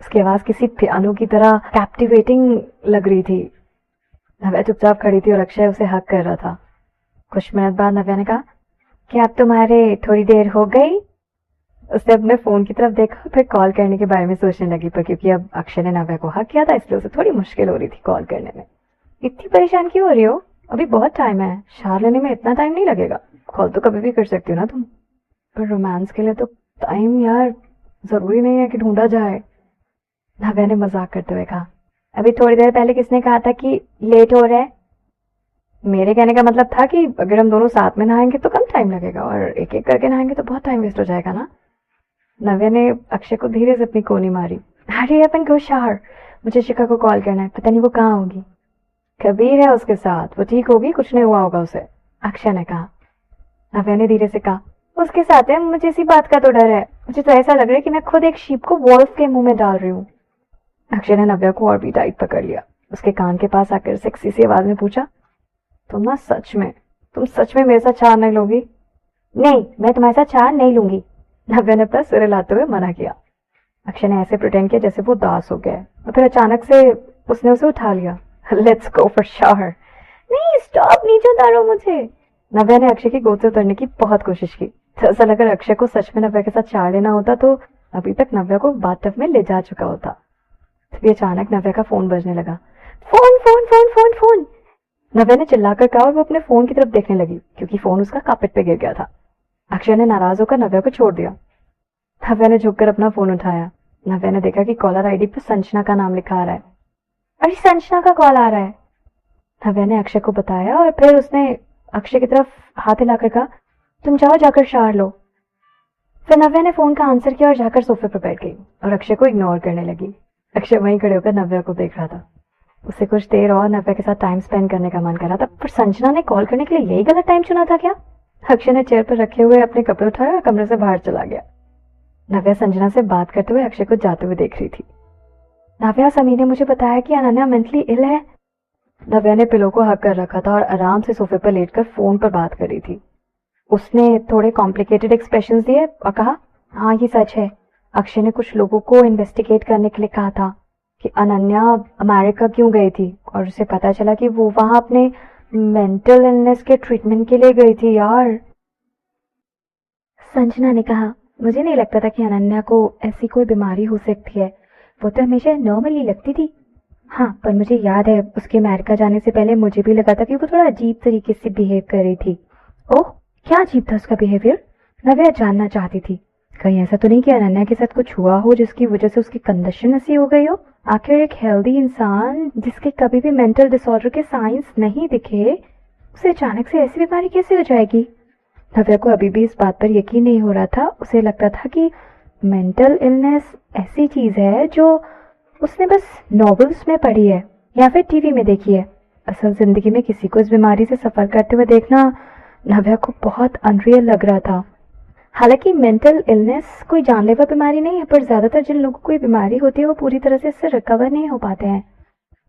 उसकी आवाज किसी पियानो की तरह कैप्टिवेटिंग लग रही थी। नव्या चुपचाप खड़ी थी और अक्षय उसे हक कर रहा था। कुछ मिनट बाद नव्या ने कहा, क्या अब तुम्हारे थोड़ी देर हो गई? उसने अपने फोन की तरफ देखा, फिर कॉल करने के बारे में सोचने लगी, पर क्योंकि अब अक्षय ने नव्या को हक किया था इसलिए उसे थोड़ी मुश्किल हो रही थी कॉल करने में। इतनी परेशान क्यों हो रही हो? अभी बहुत टाइम है, शार लेने में इतना टाइम नहीं लगेगा। कॉल तो कभी भी कर सकती हो ना तुम। पर रोमांस के लिए तो टाइम यार जरूरी नहीं है कि ढूंढा जाए, नव्या ने मजाक करते हुए कहा। अभी थोड़ी देर पहले किसने कहा था कि लेट हो रहा है? मेरे कहने का मतलब था कि अगर हम दोनों साथ में नहाएंगे तो कम टाइम लगेगा और एक एक करके नहाएंगे तो बहुत टाइम वेस्ट हो जाएगा ना। नव्या ने अक्षय को धीरे से अपनी कोनी मारी। हरी अपन गो शार, मुझे शिखा को कॉल करना है, पता नहीं वो कहाँ होगी। कबीर है उसके साथ, वो ठीक होगी, कुछ नहीं हुआ होगा उसे, अक्षय ने कहा। नव्या ने धीरे से कहा, उसके साथ है, मुझे इसी बात का तो डर है। मुझे तो ऐसा लग रहा है कि मैं खुद एक शीप को वॉल्फ के मुंह में डाल रही हूँ। अक्षय ने नव्या को और भी टाइट पकड़ लिया। उसके कान के पास आकर सेक्सी सी आवाज में पूछा, तुम सच में मेरे साथ चार नहीं लोगी? नहीं, मैं तुम्हारे साथ चार नहीं लूंगी, नव्या ने अपना सिर हिलाते हुए मना किया। अक्षय ने ऐसे प्रिटेंड किया जैसे वो उदास हो गया और फिर अचानक से उसने उसे उठा लिया। Let's go for shower. नहीं स्टॉप, नीचे उतारो मुझे। नव्या ने अक्षय की गोद से उतरने की बहुत कोशिश की। दरअसल अगर अक्षय को सच में नव्या के साथ चार लेना होता तो अभी तक नव्या को बाथटब में ले जा चुका होता। तभी अचानक नव्या का फोन बजने लगा। Phone phone phone phone phone, Navya ने चिल्लाकर कहा और वो अपने फोन की तरफ देखने लगी क्योंकि फोन उसका कार्पेट पे गिर गया था। अक्षय ने नाराज होकर नव्या को छोड़ दिया। नव्या ने झुककर अपना फोन उठाया। नव्या ने देखा कि कॉलर आईडी पर संजना का नाम लिखा आ रहा है। अरे संजना का कॉल आ रहा है, नव्या ने अक्षय को बताया और फिर उसने अक्षय की तरफ हाथ हिलाकर कहा, तुम जाओ, जाकर शार लो। फिर नव्या ने फोन का आंसर किया और जाकर सोफे पर बैठ गई और अक्षय को इग्नोर करने लगी। अक्षय वहीं खड़े होकर नव्या को देख रहा था। उसे कुछ देर और नव्या के साथ टाइम स्पेंड करने का मन कर रहा था, पर संजना ने कॉल करने के लिए यही गलत टाइम चुना था क्या? अक्षय ने चेयर पर रखे हुए अपने कपड़े उठाए और कमरे से बाहर चला गया। नव्या संजना से बात करते हुए अक्षय को जाते हुए देख रही थी। नव्या, समी ने मुझे बताया कि अनन्या मेंटली इल है। नव्या ने पिलो को हक कर रखा था और आराम से सोफे पर लेटकर फोन पर बात कर रही थी। उसने थोड़े कॉम्प्लिकेटेड एक्सप्रेशंस दिए और कहा, हाँ ये सच है, अक्षय ने कुछ लोगों को इन्वेस्टिगेट करने के लिए कहा था कि अनन्या अमेरिका क्यों गई थी और उसे पता चला कि वो वहां अपने मेंटल इलनेस के ट्रीटमेंट के लिए गई थी। यार, संजना ने कहा, मुझे नहीं लगता था कि अनन्या को ऐसी कोई बीमारी हो सकती है, वो तो हमेशा नॉर्मली लगती थी। हाँ, पर मुझे याद है उसके अमेरिका जाने से पहले मुझे भी लगा था कि वो थोड़ा अजीब तरीके से बिहेव कर रही थी। ओह, क्या अजीब था उसका बिहेवियर? नव्या जानना चाहती थी। कहीं ऐसा तो नहीं कि अनन्या के साथ कुछ हुआ हो जिसकी वजह से उसकी कंडीशन ऐसी हो गई हो? आखिर एक हेल्दी इंसान जिसके कभी भी मेंटल डिसऑर्डर के साइंस नहीं दिखे, उसे अचानक से ऐसी बीमारी कैसे हो जाएगी? नव्या को अभी भी इस बात पर यकीन नहीं हो रहा था। उसे लगता था कि मेंटल इलनेस ऐसी चीज है जो उसने बस नॉवेल्स में पढ़ी है या फिर टीवी में देखी है। असल जिंदगी में किसी को इस बीमारी से सफर करते हुए देखना नव्या को बहुत अनरियल लग रहा था। हालांकि मेंटल इलनेस कोई जानलेवा बीमारी नहीं है, पर ज्यादातर जिन लोगों को ये बीमारी होती है वो पूरी तरह से इससे रिकवर नहीं हो पाते हैं।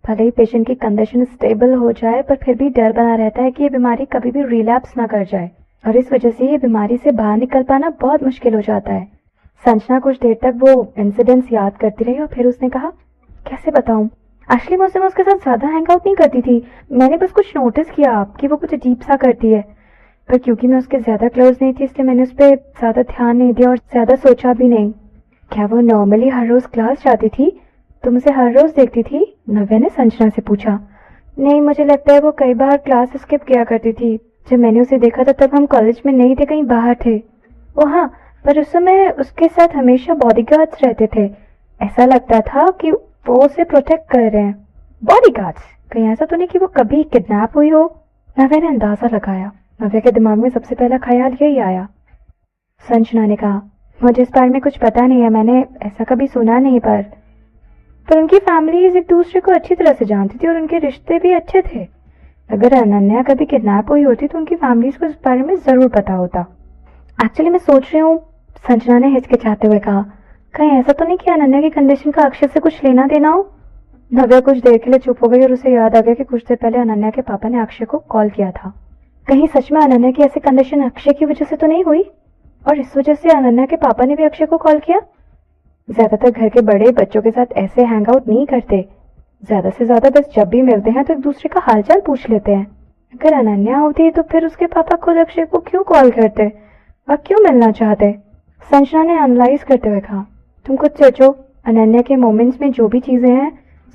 भले ही पेशेंट की कंडीशन स्टेबल हो जाए, पर फिर भी डर बना रहता है कि ये बीमारी कभी भी रिलैप्स ना कर जाए और इस वजह से ये बीमारी से बाहर निकल पाना बहुत मुश्किल हो जाता है। संजना कुछ देर तक वो इंसिडेंट्स याद करती रही और फिर उसने कहा, कैसे बताऊं, एक्चुअली मैं उसके साथ ज्यादा हैंग आउट नहीं करती थी, मैंने बस कुछ नोटिस किया कि वो कुछ अजीब सा करती है, पर क्योंकि मैं उसके ज्यादा क्लोज नहीं थी इसलिए मैंने उस पर ज्यादा ध्यान नहीं दिया और ज्यादा सोचा भी नहीं। क्या वो नॉर्मली हर रोज क्लास जाती थी? तुम उसे हर रोज देखती थी? नव्या ने संजना से पूछा। नहीं, मुझे लगता है वो कई बार क्लास स्किप किया करती थी। जब मैंने उसे देखा था तब हम कॉलेज में नहीं थे, कहीं बाहर थे। ओ हाँ, पर उस समय उसके साथ हमेशा बॉडीगार्ड्स रहते थे। ऐसा लगता था कि वो उसे प्रोटेक्ट कर रहे हैं। बॉडीगार्ड्स? कहीं ऐसा तो नहीं कि वो कभी किडनैप हुई हो? नव्या ने अंदाजा लगाया। नव्या के दिमाग में सबसे पहला ख्याल यही आया। संजना ने कहा, मुझे इस बारे में कुछ पता नहीं है, मैंने ऐसा कभी सुना नहीं, पर उनकी फैमिलीज एक दूसरे को अच्छी तरह से जानती थी और उनके रिश्ते भी अच्छे थे। अगर अनन्या कभी किडनैप हुई होती तो उनकी फैमिलीज को इस बारे में जरूर पता होता। एक्चुअली मैं सोच रही हूँ, संजना ने हिचकिचाते हुए कहा, कहीं ऐसा तो नहीं कि अनन्या की कंडीशन का अक्षय से कुछ लेना देना हो? नव्या कुछ देर के लिए चुप हो गई और उसे याद आ गया कि कुछ देर पहले अनन्या के पापा ने अक्षय को कॉल किया था। कहीं सच में अनन्या की ऐसी कंडीशन अक्षय की वजह से तो नहीं हुई और इस वजह से अनन्या के पापा ने भी अक्षय को कॉल किया? ज्यादातर घर के बड़े बच्चों के साथ ऐसे हैंग आउट नहीं करते, ज्यादा से ज्यादा बस जब भी मिलते हैं तो एक दूसरे का हालचाल पूछ लेते हैं। अगर अनन्या होती तो फिर उसके पापा खुद अक्षय को क्यों कॉल करते और क्यों मिलना चाहते? संजना ने एनालाइज करते हुए कहा, तुम खुद सोचो, अनन्या के मोमेंट्स में जो भी चीजें हैं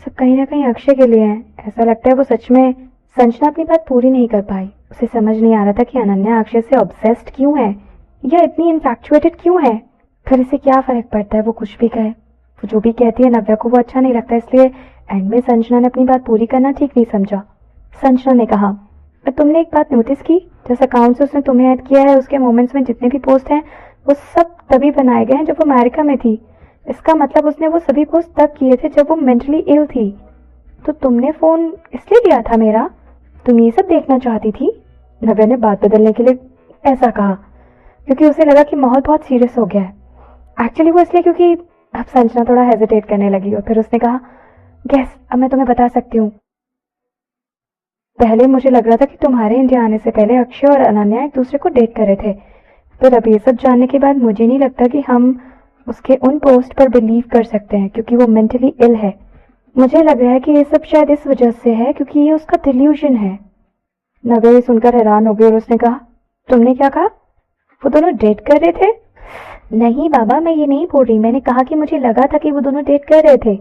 सब कहीं ना कहीं अक्षय के लिए हैं। ऐसा लगता है वो सच में। संजना अपनी बात पूरी नहीं कर पाई। उसे समझ नहीं आ रहा था कि अनन्या अक्षय से ऑब्सेस्ड क्यों है या इतनी इन्फैक्चुएटेड क्यों है। फिर इसे क्या फर्क पड़ता है वो कुछ भी कहे, वो जो भी कहती है नव्या को वो अच्छा नहीं लगता, इसलिए एंड में संजना ने अपनी बात पूरी करना ठीक नहीं समझा। संजना ने कहा, पर तुमने एक बात नोटिस की, जिस अकाउंट से उसने तुम्हें ऐड किया है उसके मोमेंट्स में जितने भी पोस्ट हैं वो सब तभी बनाए गए हैं जब वो अमेरिका में थी। इसका मतलब उसने वो सभी पोस्ट तब किए थे जब वो मेंटली इल थी। तो तुमने फोन इसलिए लिया था मेरा? तुम ये सब देखना चाहती थी? नव्या ने बात बदलने के लिए ऐसा कहा क्योंकि उसे लगा कि माहौल बहुत सीरियस हो गया है। एक्चुअली वो इसलिए क्योंकि अब संजना थोड़ा हेजिटेट करने लगी और फिर उसने कहा, गैस अब मैं तुम्हें बता सकती हूँ। पहले मुझे लग रहा था कि तुम्हारे इंडिया आने से पहले अक्षय और अनन्या एक दूसरे को डेट कर रहे थे, फिर अब ये सब जानने के बाद मुझे नहीं लगता कि हम उसके उन पोस्ट पर बिलीव कर सकते हैं क्योंकि वो मेंटली इल है। मुझे लग रहा है कि ये सब शायद इस वजह से है क्योंकि ये उसका डिल्यूजन है। नव्या ये सुनकर हैरान हो गई और उसने कहा, तुमने क्या कहा? वो दोनों डेट कर रहे थे? नहीं बाबा, मैं ये नहीं बोल रही, मैंने कहा कि मुझे लगा था कि वो दोनों डेट कर रहे थे।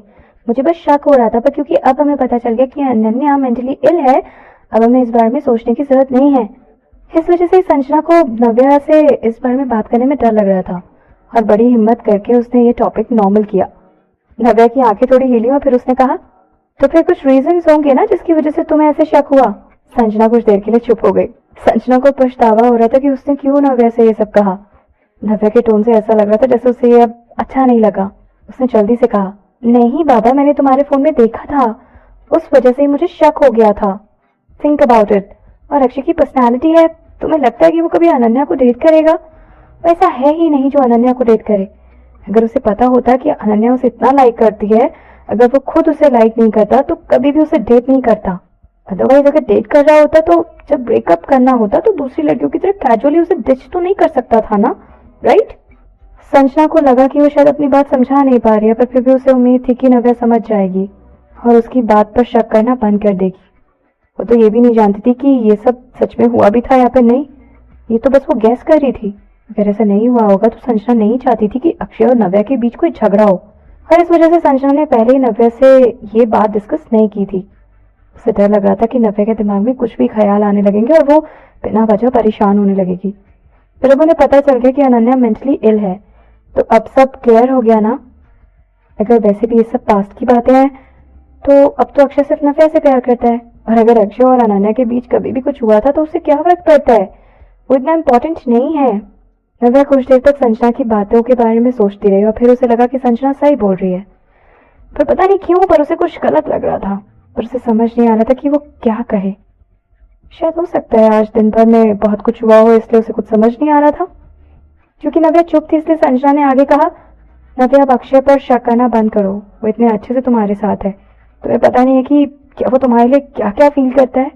मुझे बस शक हो रहा था, पर क्योंकि अब हमें पता चल गया कि अनन्या मेंटली इल है, अब हमें इस बारे में सोचने की जरूरत नहीं है। इस वजह से संजना को नव्या से इस बारे में बात करने में डर लग रहा था और बड़ी हिम्मत करके उसने ये टॉपिक नॉर्मल किया। नव्या की आंखें थोड़ी हिली और फिर उसने कहा, तो फिर कुछ रीजंस होंगे ना जिसकी वजह से तुम्हें ऐसे शक हुआ? संजना कुछ देर के लिए चुप हो गई। संजना को पछतावा हो रहा था कि उसने क्यों नव्या से ये सब कहा। नव्या के टोन से ऐसा लग रहा था जैसे उसे ये अब अच्छा नहीं लगा। उसने जल्दी से कहा, नहीं बाबा, मैंने तुम्हारे फोन में देखा था, उस वजह से मुझे शक हो गया था। Think about it. और अक्षय की पर्सनालिटी है, तुम्हें लगता है कि वो कभी अनन्या को डेट करेगा? वैसा है ही नहीं जो अनन्या को डेट करे। अगर उसे पता होता कि अनन्या उसे इतना लाइक करती है, अगर वो खुद उसे लाइक नहीं करता तो कभी भी उसे डेट नहीं करता। अदरवाइज अगर डेट कर रहा होता तो जब ब्रेकअप करना होता तो दूसरी लड़कियों की तरह कैजुअली उसे डिच तो नहीं कर सकता था ना, राइट? संजना को लगा कि वो शायद अपनी बात समझा नहीं पा रही है, पर फिर भी उसे उम्मीद थी कि नव्या समझ जाएगी और उसकी बात पर शक करना बंद कर देगी। वो तो ये भी नहीं जानती थी कि ये सब सच में हुआ भी था या फिर नहीं। ये तो बस वो गैस कर रही थी। अगर ऐसा नहीं हुआ होगा तो संजना नहीं चाहती थी कि अक्षय और नव्या के बीच कोई झगड़ा हो, और इस वजह से संजना ने पहले ही नव्या से ये बात डिस्कस नहीं की थी। उसे डर लग रहा था कि नव्या के दिमाग में कुछ भी ख्याल आने लगेंगे और वो बिना वजह परेशान होने लगेगी। फिर अब उन्हें पता चल गया कि अनन्या मेंटली इल है, तो अब सब क्लियर हो गया ना। अगर वैसे भी ये सब पास्ट की बातें हैं तो अब तो अक्षय सिर्फ नव्या से प्यार करता है, और अगर अक्षय और अनन्या के बीच कभी भी कुछ हुआ था तो उससे क्या फर्क पड़ता है? वो इतना इम्पोर्टेंट नहीं है। नव्या कुछ देर तक संजना की बातों के बारे में सोचती रही और फिर उसे लगा कि संजना सही बोल रही है, पर पता नहीं क्यों पर उसे कुछ गलत लग रहा था, पर उसे समझ नहीं आ रहा था कि वो क्या कहे। शायद हो सकता है आज दिन भर में बहुत कुछ हुआ हो इसलिए उसे कुछ समझ नहीं आ रहा था। क्योंकि नव्या चुप थी इसलिए संजना ने आगे कहा, नव्या अब अक्षय पर शक करना बंद करो, वो इतने अच्छे से तुम्हारे साथ है, तुम्हें पता नहीं है कि क्या वो तुम्हारे लिए क्या क्या फील करता है।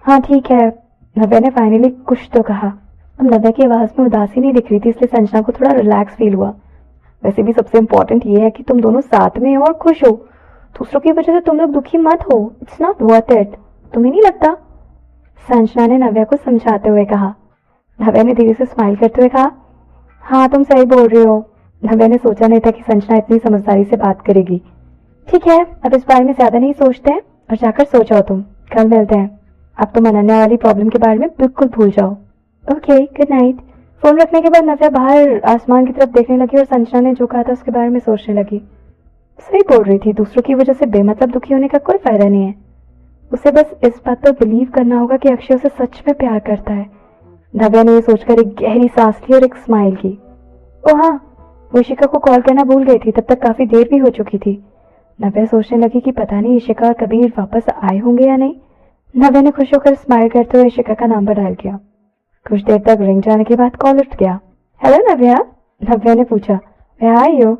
हाँ ठीक है, नव्या ने फाइनली कुछ तो कहा। अब नव्या की आवाज में उदासी नहीं दिख रही थी इसलिए संजना को थोड़ा रिलैक्स फील हुआ। वैसे भी सबसे इम्पोर्टेंट ये है कि तुम दोनों साथ में हो और खुश हो। दूसरों की वजह से तुम लोग दुखी मत हो। It's not worth it. तुम्हें नहीं लगता? संजना ने नव्या को समझाते हुए कहा। नव्या ने धीरे से स्माइल करते हुए कहा, हाँ तुम सही बोल रही हो। नव्या ने सोचा नहीं था कि संजना इतनी समझदारी से बात करेगी। ठीक है, अब इस बारे में ज्यादा नहीं सोचते हैं और जाकर सो जाओ तुम। कल मिलते हैं। अब तुम अनन्या वाली प्रॉब्लम के बारे में बिल्कुल भूल जाओ। Okay, good night. फोन रखने के बाद नव्या बाहर आसमान की तरफ देखने लगी और संजना ने जो कहा था उसके बारे में सोचने लगी। सही बोल रही थी, दूसरों की वजह से बेमतलब दुखी होने का कोई फायदा नहीं है। उसे बस इस बात पर बिलीव करना होगा कि अक्षय उसे सच में प्यार करता है। नव्या ने ये सोचकर एक गहरी सांस ली और एक स्माइल की। ओ हाँ, वो इशिका को कॉल करना भूल गई थी। तब तक काफी देर भी हो चुकी थी। नव्या सोचने लगी कि पता नहीं इशिका और कबीर वापस आए होंगे या नहीं। नव्या ने खुश होकर स्माइल करते हुए इशिका का नंबर डायल किया। कुछ देर तक रिंग जाने के बाद कॉल उठ गया। हेलो नव्या, नव्या ने पूछा। मैं आई हो?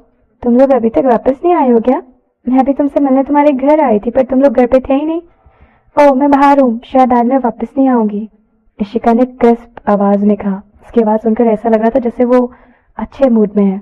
तुम लोग अभी तक वापस नहीं आए हो क्या? मैं अभी तुमसे मिलने तुम्हारे घर आई थी, पर तुम लोग घर पे थे ही नहीं। ओह, मैं बाहर हूँ, शायद आज मैं वापस नहीं आऊंगी, इशिका ने क्रिस्प आवाज में कहा। उसकी आवाज सुनकर ऐसा लग रहा था जैसे वो अच्छे मूड में है।